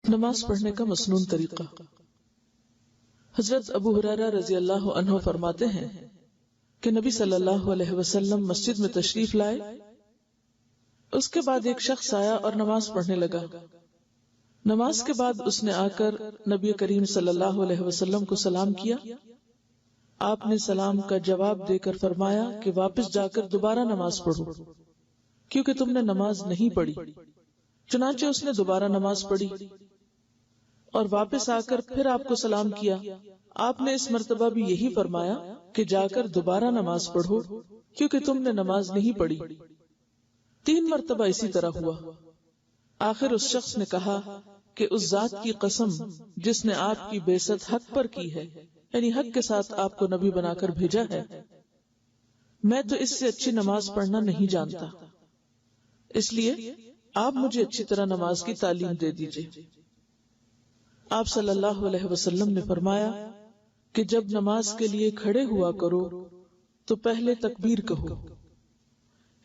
نماز پڑھنے کا مسنون طریقہ۔ حضرت ابو ہریرہ رضی اللہ عنہ فرماتے ہیں کہ نبی صلی اللہ علیہ وسلم مسجد میں تشریف لائے، اس کے بعد ایک شخص آیا اور نماز پڑھنے لگا۔ نماز کے بعد اس نے آ کر نبی کریم صلی اللہ علیہ وسلم کو سلام کیا۔ آپ نے سلام کا جواب دے کر فرمایا کہ واپس جا کر دوبارہ نماز پڑھو، کیونکہ تم نے نماز نہیں پڑھی۔ چنانچہ اس نے دوبارہ نماز پڑھی اور واپس آ کر پھر آپ کو سلام کیا۔ آپ نے اس مرتبہ بھی یہی فرمایا کہ جا کر دوبارہ نماز پڑھو، کیونکہ تم نے نماز نہیں پڑھی۔ 3 مرتبہ اسی طرح ہوا۔ آخر اس شخص نے کہا کہ اس ذات کی قسم جس نے آپ کی بعثت حق پر کی ہے، یعنی حق کے ساتھ آپ کو نبی بنا کر بھیجا ہے، میں تو اس سے اچھی نماز پڑھنا نہیں جانتا، اس لیے آپ مجھے اچھی طرح نماز کی تعلیم دے دیجئے۔ آپ صلی اللہ علیہ وسلم نے فرمایا کہ جب نماز کے لیے کھڑے ہوا کرو تو پہلے تکبیر کہو،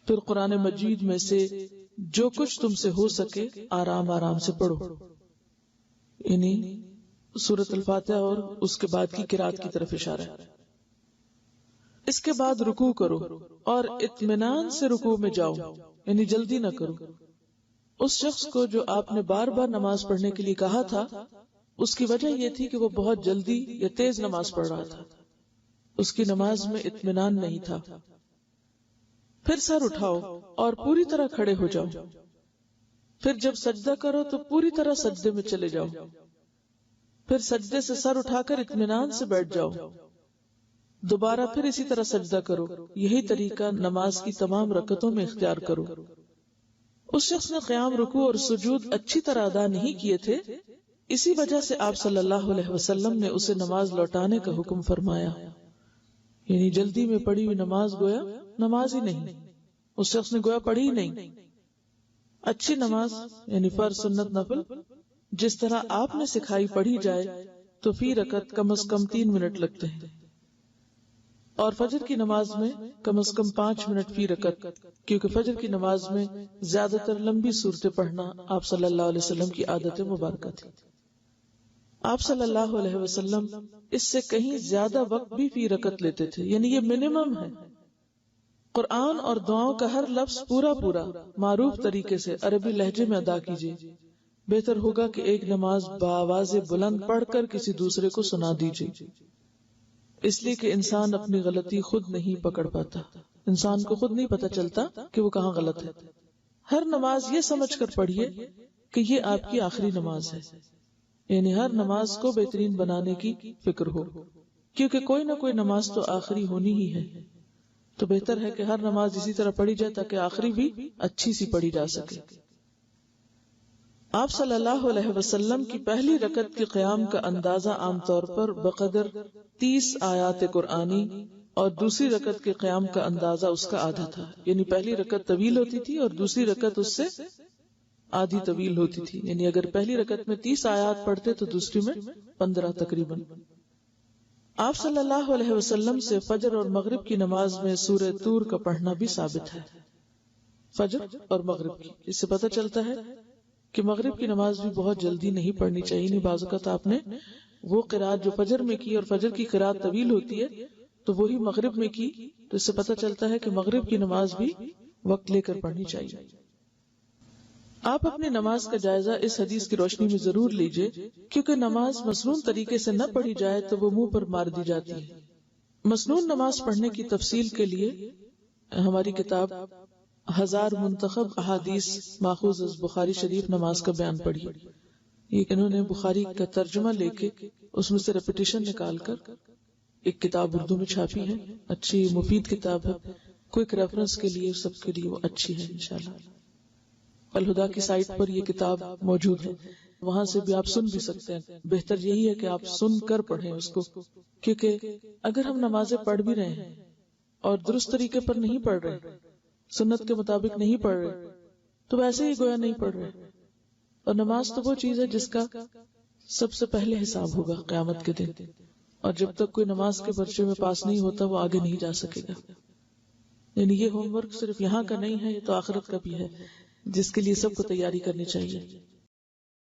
پھر قرآن مجید میں سے جو کچھ تم سے ہو سکے آرام آرام سے پڑھو، یعنی سورۃ الفاتحہ اور اس کے بعد کی قرات کی طرف اشارہ ہے۔ اس کے بعد رکوع کرو اور اطمینان سے رکوع میں جاؤ، یعنی جلدی نہ کرو۔ اس شخص کو جو آپ نے بار بار نماز پڑھنے کے لیے کہا تھا، اس کی وجہ یہ تھی کہ وہ بہت جلدی یا تیز نماز پڑھ رہا تھا، اس کی نماز میں اطمینان نہیں تھا۔ پھر سر اٹھاؤ اور پوری طرح کھڑے ہو جاؤ، پھر جب سجدہ کرو تو پوری طرح سجدے میں چلے جاؤ، پھر سجدے سے سر اٹھا کر اطمینان سے بیٹھ جاؤ، دوبارہ پھر اسی طرح سجدہ کرو۔ یہی طریقہ نماز کی تمام رکعتوں میں اختیار کرو۔ اس شخص نے قیام، رکوع اور سجود اچھی طرح ادا نہیں کیے تھے، اسی وجہ سے آپ صلی اللہ علیہ وسلم نے اسے نماز لوٹانے کا حکم فرمایا، یعنی جلدی میں پڑھی ہوئی نماز گویا نماز ہی نہیں، اس شخص نے گویا پڑھی ہی نہیں۔ اچھی نماز یعنی فرض، سنت، نفل جس طرح آپ نے سکھائی پڑھی جائے تو فی رکعت کم از کم 3 منٹ لگتے ہیں، اور فجر کی نماز میں کم از کم 5 منٹ فی رکعت، کیونکہ فجر کی نماز میں زیادہ تر لمبی صورتیں پڑھنا آپ صلی اللہ علیہ وسلم کی عادت مبارکہ تھی۔ آپ صلی اللہ علیہ وسلم اس سے کہیں زیادہ وقت بھی فی رکعت لیتے تھے، یعنی یہ منیمم ہے۔ قرآن اور دعاؤں کا ہر لفظ پورا معروف طریقے سے عربی لہجے میں ادا کیجیے۔ بہتر ہوگا کہ ایک نماز بآواز بلند پڑھ کر کسی دوسرے کو سنا دیجیے، اس لیے کہ انسان اپنی غلطی خود نہیں پکڑ پاتا، انسان کو خود نہیں پتا چلتا کہ وہ کہاں غلط ہے۔ ہر نماز یہ سمجھ کر پڑھیے کہ یہ آپ کی آخری نماز ہے، یعنی ہر نماز کو بہترین بنانے کی فکر ہو، کیونکہ کوئی نہ کوئی نماز تو آخری ہونی ہی ہے، تو بہتر ہے کہ ہر نماز اسی طرح پڑھی جائے تاکہ آخری بھی اچھی سی پڑھی جا سکے۔ آپ صلی اللہ علیہ وسلم کی پہلی رکعت کے قیام کا اندازہ عام طور پر بقدر 30 آیات قرآنی اور دوسری رکعت کے قیام کا اندازہ اس کا آدھا تھا، یعنی پہلی رکعت طویل ہوتی تھی اور دوسری رکعت اس سے آدھی طویل ہوتی تھی، یعنی اگر پہلی رکعت میں 30 آیات پڑھتے تو دوسری میں 15 تقریباً۔ آپ صلی اللہ علیہ وسلم سے فجر اور مغرب کی نماز میں سورہ طور کا پڑھنا بھی ثابت ہے، فجر اور مغرب کی۔ اس سے پتہ چلتا ہے کہ مغرب کی نماز بھی بہت جلدی نہیں پڑھنی چاہیے، نہیں بعض اوقات آپ نے وہ قرات جو فجر میں کی اور فجر کی قرات طویل ہوتی ہے تو وہی مغرب میں کی، تو اس سے پتہ چلتا ہے کہ مغرب کی نماز بھی وقت لے کر پڑھنی چاہیے۔ آپ اپنی نماز کا جائزہ اس حدیث کی روشنی میں ضرور لیجئے، کیونکہ نماز مسنون طریقے سے نہ پڑھی جائے تو وہ منہ پر مار دی جاتی ہے۔ مسنون نماز پڑھنے کی تفصیل کے لیے ہماری کتاب 1000 منتخب احادیث ماخوذ از بخاری شریف نماز کا بیان پڑھیے۔ یہ انہوں نے بخاری کا ترجمہ لے کے اس میں سے ریپیٹیشن نکال کر ایک کتاب اردو میں چھاپی ہے، اچھی مفید کتاب ہے، کوئک ریفرنس کے لیے سب کے لیے وہ اچھی ہے انشاءاللہ۔ الہدا کی سائٹ پر یہ کتاب موجود ہے، وہاں سے بھی آپ سن بھی سکتے ہیں۔ بہتر یہی ہے کہ آپ سن کر پڑھیں اس کو، کیونکہ اگر ہم نمازیں پڑھ بھی رہے ہیں اور درست طریقے پر نہیں پڑھ رہے، سنت کے مطابق نہیں پڑھ رہے، تو ویسے ہی گویا نہیں پڑھ رہے۔ اور نماز تو وہ چیز ہے جس کا سب سے پہلے حساب ہوگا قیامت کے دن، اور جب تک کوئی نماز کے پرچے میں پاس نہیں ہوتا وہ آگے نہیں جا سکے گا۔ یعنی یہ ہوم ورک صرف یہاں کا نہیں ہے، یہ تو آخرت کا بھی ہے، جس کے لیے سب کو تیاری کرنی چاہیے۔